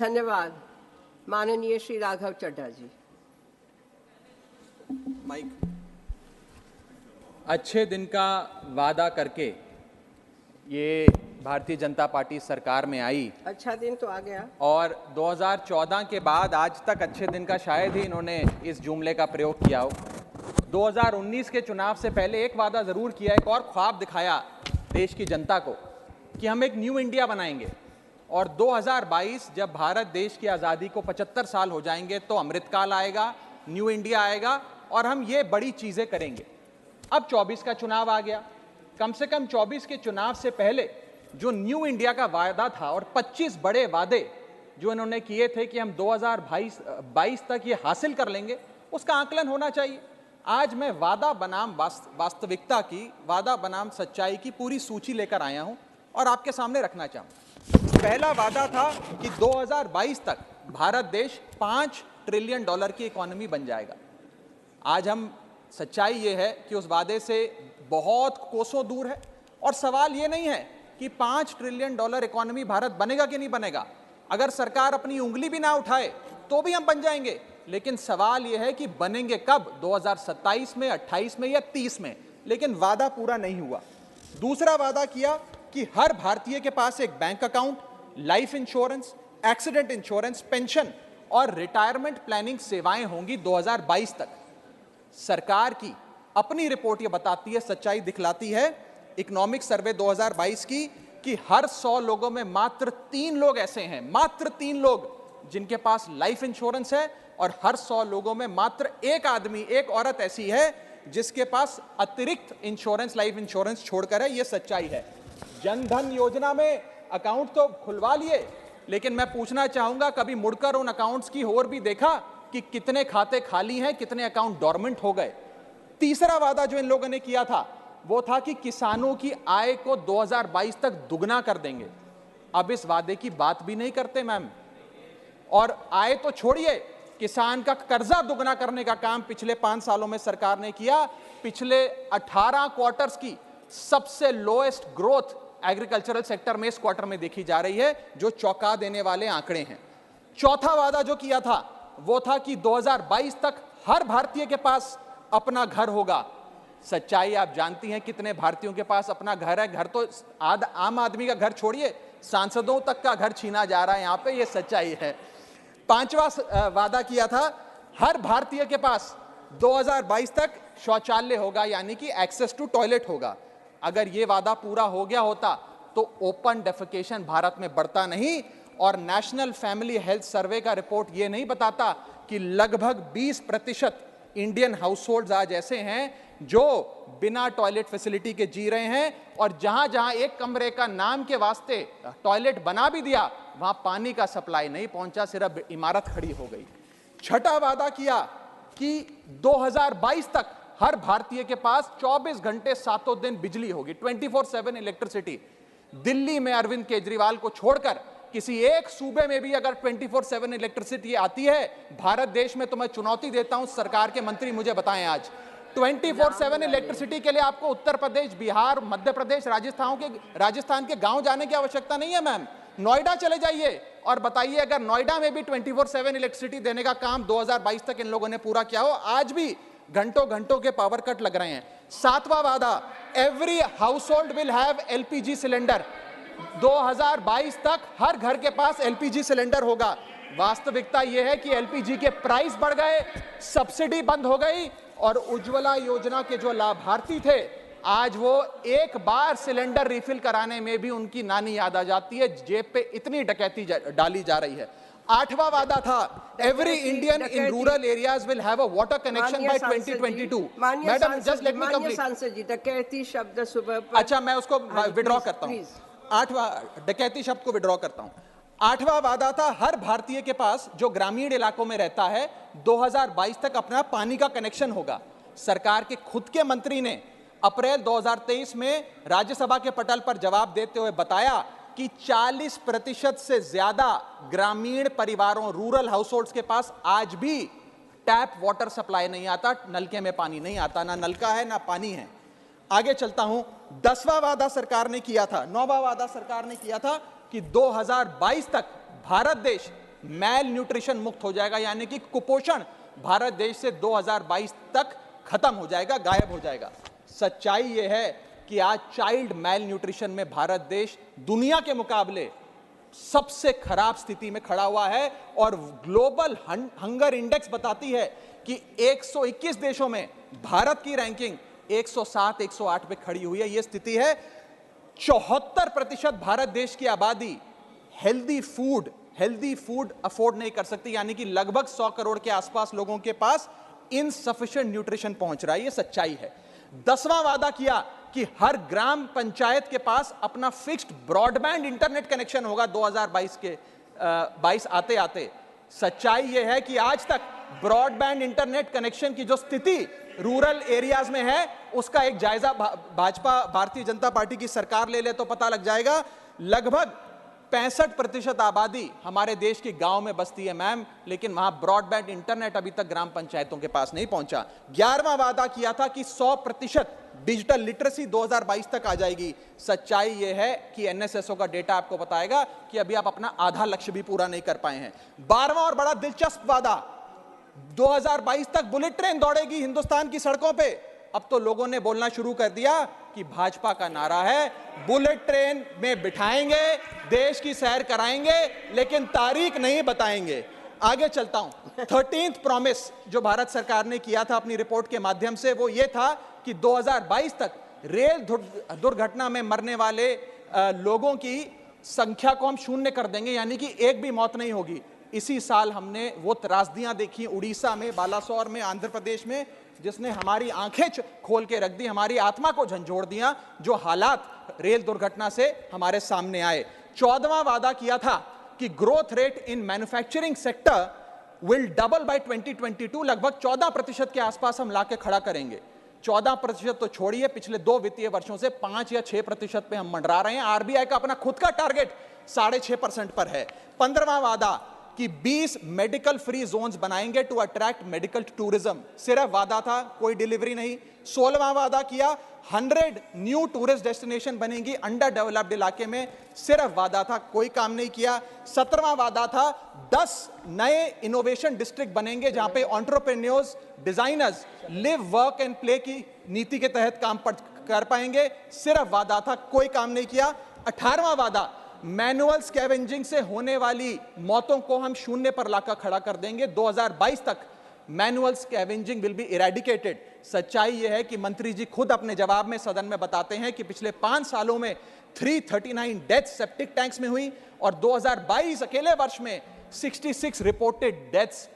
धन्यवाद। माननीय श्री राघव चड्ढा जी। माइक। अच्छे दिन का वादा करके ये भारतीय जनता पार्टी सरकार में आई। अच्छा दिन तो आ गया। और 2014 के बाद आज तक अच्छे दिन का शायद ही इन्होंने इस जुमले का प्रयोग किया हो। 2019 के चुनाव से पहले एक वादा जरूर किया, एक और ख्वाब दिखाया देश की जनता को कि हम एक न्यू इंडिया बनाएंगे और 2022 जब भारत देश की आज़ादी को 75 साल हो जाएंगे तो अमृतकाल आएगा, न्यू इंडिया आएगा और हम ये बड़ी चीज़ें करेंगे। अब 24 का चुनाव आ गया। कम से कम 24 के चुनाव से पहले जो न्यू इंडिया का वायदा था और 25 बड़े वादे जो इन्होंने किए थे कि हम 2022 तक ये हासिल कर लेंगे, उसका आकलन होना चाहिए। आज मैं वादा बनाम वास्तविकता की, वादा बनाम सच्चाई की पूरी सूची लेकर आया हूं और आपके सामने रखना चाहूँ। पहला वादा था कि 2022 तक भारत देश $5 ट्रिलियन की इकोनॉमी बन जाएगा। आज हम सच्चाई ये है कि उस वादे से बहुत कोसों दूर है और सवाल ये नहीं है कि $5 ट्रिलियन इकोनॉमी भारत बनेगा कि नहीं बनेगा। अगर सरकार अपनी उंगली भी ना उठाए तो भी हम बन जाएंगे, लेकिन सवाल यह है कि बनेंगे कब, 2027 में, 28 में या 30 में। लेकिन वादा पूरा नहीं हुआ। दूसरा वादा किया कि हर भारतीय के पास एक bank account, life insurance, accident insurance, pension और रिटायरमेंट प्लानिंग सेवाएं होंगी 2022 तक। सरकार की अपनी रिपोर्ट ये बताती है, सच्चाई दिखलाती है, इकोनॉमिक सर्वे 2022 की, कि हर 100 लोगों में मात्र 3 लोग ऐसे हैं, मात्र 3 लोग जिनके पास लाइफ इंश्योरेंस है और हर 100 लोगों में मात्र एक आदमी, एक औरत ऐसी है जिसके पास अतिरिक्त इंश्योरेंस, लाइफ इंश्योरेंस छोड़कर है। ये सच्चाई है। जनधन योजना में अकाउंट तो खुलवा लिए, लेकिन मैं पूछना चाहूंगा, कभी मुड़कर उन अकाउंट्स की ओर भी देखा कि कितने खाते खाली हैं, कितने अकाउंट डोरमेंट हो गए। तीसरा वादा जो इन लोगों ने किया था वो था कि किसानों की आय को 2022 तक दुगना कर देंगे। अब इस वादे की बात भी नहीं करते मैम। और आय तो छोड़िए, किसान का कर्जा दुगना करने का काम पिछले 5 सालों में सरकार ने किया। पिछले 18 क्वार्टर्स की सबसे लोएस्ट ग्रोथ एग्रीकल्चरल सेक्टर में इस क्वार्टर में देखी जा रही है, जो चौंका देने वाले आंकड़े हैं। चौथा वादा जो किया था वो था कि 2022 तक हर भारतीय के पास अपना घर होगा। सच्चाई आप जानती हैं कितने भारतीयों के पास अपना घर है। घर तो आम आदमी का घर छोड़िए, सांसदों तक का घर छीना जा रहा है यहाँ पे, ये सच्चाई है। पांचवा वादा किया था, हर भारतीय के पास 2022 तक शौचालय होगा, यानी कि एक्सेस टू टॉयलेट होगा। अगर ये वादा पूरा हो गया होता तो ओपन डेफिकेशन भारत में बढ़ता नहीं। और नेशनल फैमिली हेल्थ सर्वे का रिपोर्ट ये नहीं बताता कि लगभग 20% इंडियन हाउसहोल्ड्स आज ऐसे हैं जो बिना टॉयलेट फैसिलिटी के जी रहे हैं, और जहां जहां एक कमरे का नाम के वास्ते टॉयलेट बना भी दिया, वहां पानी का सप्लाई नहीं पहुंचा, सिर्फ इमारत खड़ी हो गई। छठा वादा किया कि 2022 तक हर भारतीय के पास 24 घंटे 7 दिन बिजली होगी, 24/7 इलेक्ट्रिसिटी। दिल्ली में अरविंद केजरीवाल को छोड़कर किसी एक सूबे में भी अगर 24/7 इलेक्ट्रिसिटी आती है भारत देश में, तो मैं चुनौती देता हूं सरकार के मंत्री मुझे बताएं आज 24/7 इलेक्ट्रिसिटी के लिए आपको उत्तर प्रदेश, बिहार, मध्य प्रदेश, राजस्थान के गांव जाने की आवश्यकता नहीं है मैम। नोएडा चले जाइए और बताइए, अगर नोएडा में भी 24/7 इलेक्ट्रिसिटी देने का काम 2022 तक इन लोगों ने पूरा किया हो। आज भी घंटों घंटों के पावर कट लग रहे हैं। सातवां वादा, every house hold will have LPG cylinder. 2022 तक हर घर के पास एलपीजी सिलेंडर होगा। वास्तविकता यह है कि एलपीजी के प्राइस बढ़ गए, सब्सिडी बंद हो गई और उज्ज्वला योजना के जो लाभार्थी थे, आज वो एक बार सिलेंडर रिफिल कराने में भी उनकी नानी याद आ जाती है। जेब पे इतनी डकैती डाली जा रही है। आठवां वादा था, every Indian in rural areas will have a water connection by 2022। Madam just let me complete. सांसद जी, डकैती शब्द सुबह अच्छा, मैं उसको विड्रॉ करता हूं। आठवां, डकैती शब्द को विड्रॉ करता हूं। आठवां वादा था, हर भारतीय के पास जो ग्रामीण इलाकों में रहता है 2022 तक अपना पानी का कनेक्शन होगा। सरकार के खुद के मंत्री ने अप्रैल 2023 में राज्यसभा के पटल पर जवाब देते हुए बताया कि 40% से ज्यादा ग्रामीण परिवारों, रूरल हाउसहोल्ड्स के पास आज भी टैप वाटर सप्लाई नहीं आता, नलके में पानी नहीं आता, ना नलका है ना पानी है। आगे चलता हूं। 10वां वादा सरकार ने किया था, 9वां वादा सरकार ने किया था कि 2022 तक भारत देश मैल न्यूट्रिशन मुक्त हो जाएगा, यानी कि कुपोषण भारत देश से 2022 तक खत्म हो जाएगा, गायब हो जाएगा। सच्चाई यह है कि आज चाइल्ड मैल न्यूट्रिशन में भारत देश दुनिया के मुकाबले सबसे खराब स्थिति में खड़ा हुआ है, और ग्लोबल हंगर इंडेक्स बताती है कि 121 देशों में भारत की रैंकिंग 107 108 पे खड़ी हुई है। यह स्थिति है। 74% भारत देश की आबादी हेल्दी फूड अफोर्ड नहीं कर सकती, यानी कि लगभग 100 करोड़ के आसपास लोगों के पास इनसफिशिएंट न्यूट्रिशन पहुंच रहा है। यह सच्चाई है। 10वां वादा किया कि हर ग्राम पंचायत के पास अपना फिक्स्ड ब्रॉडबैंड इंटरनेट कनेक्शन होगा 2022 आते आते। सच्चाई यह है कि आज तक ब्रॉडबैंड इंटरनेट कनेक्शन की जो स्थिति रूरल एरियाज में है, उसका एक जायजा भाजपा भारतीय जनता पार्टी की सरकार ले ले तो पता लग जाएगा। लगभग 65% आबादी हमारे देश के गांव में बसती है मैम, लेकिन वहां ब्रॉडबैंड इंटरनेट अभी तक ग्राम पंचायतों के पास नहीं पहुंचा। 11वां वादा किया था कि 100% डिजिटल लिटरेसी 2022 तक आ जाएगी। सच्चाई यह है कि एनएसएसओ का डेटा आपको बताएगा कि अभी आप अपना आधा लक्ष्य भी पूरा नहीं कर पाए हैं। 12वां और बड़ा दिलचस्प वादा, 2022 तक बुलेट ट्रेन दौड़ेगी हिंदुस्तान की सड़कों पे। अब तो लोगों ने बोलना शुरू कर दिया कि भाजपा का नारा है बुलेट ट्रेन में बिठाएंगे, देश की सैर कराएंगे, लेकिन तारीख नहीं बताएंगे। आगे चलता हूं। 13th प्रॉमिस जो भारत सरकार ने किया था अपनी रिपोर्ट के माध्यम से, वो ये था कि 2022 तक रेल दुर्घटना में मरने वाले लोगों की संख्या को हम 0 कर देंगे, यानी कि एक भी मौत नहीं होगी। इसी साल हमने वो त्रासदियां देखी उड़ीसा में, बालासोर में, आंध्र प्रदेश में, जिसने हमारी आंखें खोल के रख दी, हमारी आत्मा को झंझोड़ दिया, जो हालात रेल दुर्घटना से हमारे सामने आए। 14वां वादा किया था कि growth rate in manufacturing sector will double by 2022। लगभग 14% के आसपास हम लाके खड़ा करेंगे। 14% तो छोड़िए, पिछले 2 वित्तीय वर्षों से 5 या 6% पे हम मंडरा रहे हैं। आरबीआई का अपना खुद का टारगेट 6.5% पर है। 15वां वादा कि 20 मेडिकल फ्री जोन्स बनाएंगे टू अट्रैक्ट मेडिकल टूरिज्म, सिर्फ वादा था, कोई डिलीवरी नहीं। 16वां वादा किया 100 न्यू टूरिस्ट डेस्टिनेशन बनेंगी अंडर डेवलप्ड इलाके में, सिर्फ वादा था, कोई काम नहीं किया। 17वां वादा था 10 नए इनोवेशन डिस्ट्रिक्ट बनेंगे जहां पे entrepreneurs, designers live work and play की नीति के तहत काम कर पाएंगे, सिर्फ वादा था, कोई काम नहीं किया। 18वां वादा मैनुअल स्कैवेंजिंग से होने वाली मौतों को हम 0 पर लाकर खड़ा कर देंगे। 2022 तक manual scavenging will be eradicated. सच्चाई यह है कि मंत्री जी खुद अपने जवाब में सदन में बताते हैं कि पिछले 5 सालों में 339 डेथ सेप्टिक टैंक्स में हुई, और 2022 अकेले वर्ष में 66 रिपोर्टेड डेथ्स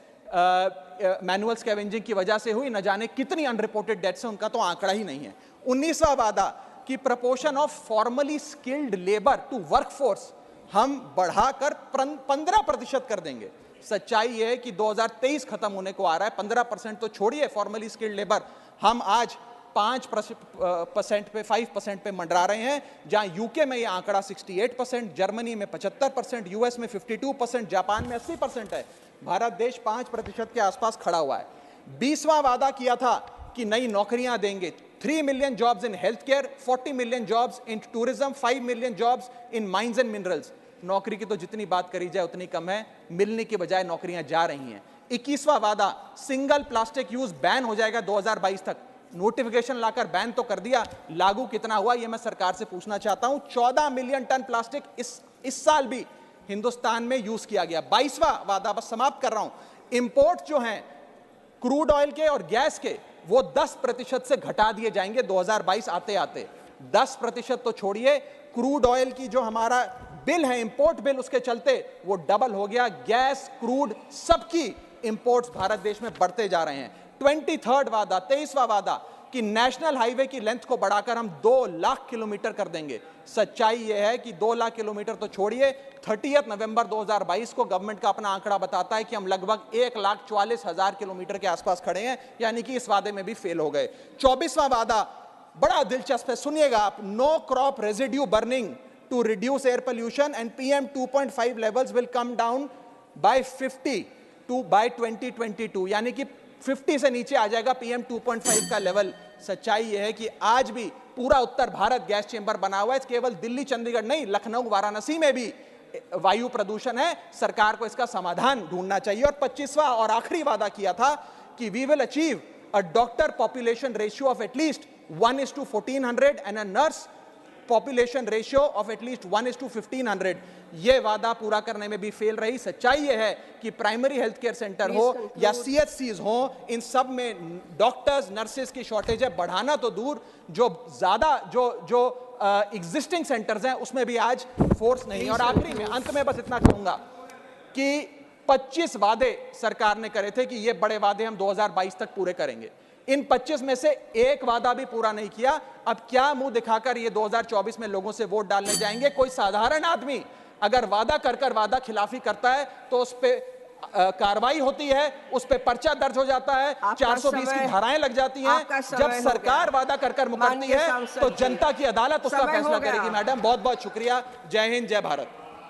मैनुअल स्कैवेंजिंग की वजह से हुई। न जाने कितनी अनरिपोर्टेड डेथ्स हैं, उनका तो आंकड़ा ही नहीं है। 19वां वादा कि proportion of formally skilled labour to workforce हम बढ़ाकर 15% कर देंगे। सच्चाई यह है कि 2023 खत्म होने को आ रहा है, 15% तो छोड़िए, फॉर्मली स्किल्ड लेबर हम आज 5% पे 5% पे मंडरा रहे हैं, जहां यूके में यह आंकड़ा 68%, जर्मनी में 75%, यूएस में 52%, जापान में 80% है। भारत देश 5% के आसपास खड़ा हुआ है। 20वां वादा किया था कि नई नौकरियां देंगे, 3 million jobs in health care, 40 million jobs in tourism, 5 million jobs in mines and minerals. नौकरी की तो जितनी बात करी जाए उतनी कम है, मिलने की बजाय नौकरियां जा रही हैं। 21वां वादा सिंगल प्लास्टिक यूज बैन हो जाएगा 2022 तक। नोटिफिकेशन लाकर बैन तो कर दिया, लागू कितना हुआ यह मैं सरकार से पूछना चाहता हूं। 14 मिलियन टन प्लास्टिक इस साल भी हिंदुस्तान में यूज किया गया। 22वां वादा, बस समाप्त कर रहा हूं, इंपोर्ट जो हैं क्रूड ऑयल के और गैस के, वो 10% से घटा दिए जाएंगे 2022 आते आते। 10% तो छोड़िए, क्रूड ऑयल की जो हमारा बिल है, इंपोर्ट बिल, उसके चलते वो डबल हो गया। गैस, क्रूड, सबकी इंपोर्ट्स भारत देश में बढ़ते जा रहे हैं। 23rd वादा, 23वां वादा कि नेशनल हाईवे की लेंथ को बढ़ाकर हम 2 लाख किलोमीटर कर देंगे। सच्चाई यह है कि 2 लाख किलोमीटर तो छोड़िए, 30 नवंबर 2022 को गवर्नमेंट का अपना आंकड़ा बताता है कि हम लगभग 1,44,000 किलोमीटर के आसपास खड़े हैं, यानी कि इस वादे में भी फेल हो गए। 24वां वादा बड़ा दिलचस्प है, सुनिएगा आप, no crop residue burning to reduce air pollution and PM 2.5 levels will come down by 50 by 2022, यानी कि 50 से नीचे आ जाएगा PM 2.5 का लेवल। सच्चाई यह है कि आज भी पूरा उत्तर भारत गैस चेंबर बना हुआ है। केवल दिल्ली, चंडीगढ़ नहीं, लखनऊ, वाराणसी में भी वायु प्रदूषण है, सरकार को इसका समाधान ढूंढना चाहिए। और 25वां और आखिरी वादा किया था कि we will achieve a doctor population ratio of at least 1:1400 and a nurse population ratio of at least 1:1500। यह वादा पूरा करने में भी फेल रही। सच्चाई यह है कि प्राइमरी हेल्थ केयर सेंटर हो या CHCs हो, इन सब में डॉक्टर्स नर्सेज की शॉर्टेज है। बढ़ाना तो दूर, जो ज्यादा जो एग्जिस्टिंग सेंटर्स हैं उसमें भी आज फोर्स नहीं। और आखिरी में अंत में बस इतना कहूंगा कि 25 वादे सरकार ने करे थे कि ये बड़े वादे हम 2022 तक पूरे करेंगे। इन 25 में से एक वादा भी पूरा नहीं किया। अब क्या मुंह दिखाकर ये 2024 में लोगों से वोट डालने जाएंगे? कोई साधारण आदमी अगर वादा कर वादा खिलाफी करता है तो उस पे कार्रवाई होती है, उस पे पर्चा दर्ज हो जाता है, 420 की धाराएं लग जाती हैं। जब सरकार वादा कर मुकरती है तो जनता की अदालत उसका फैसला करेगी। मैडम बहुत बहुत शुक्रिया। जय हिंद, जय भारत।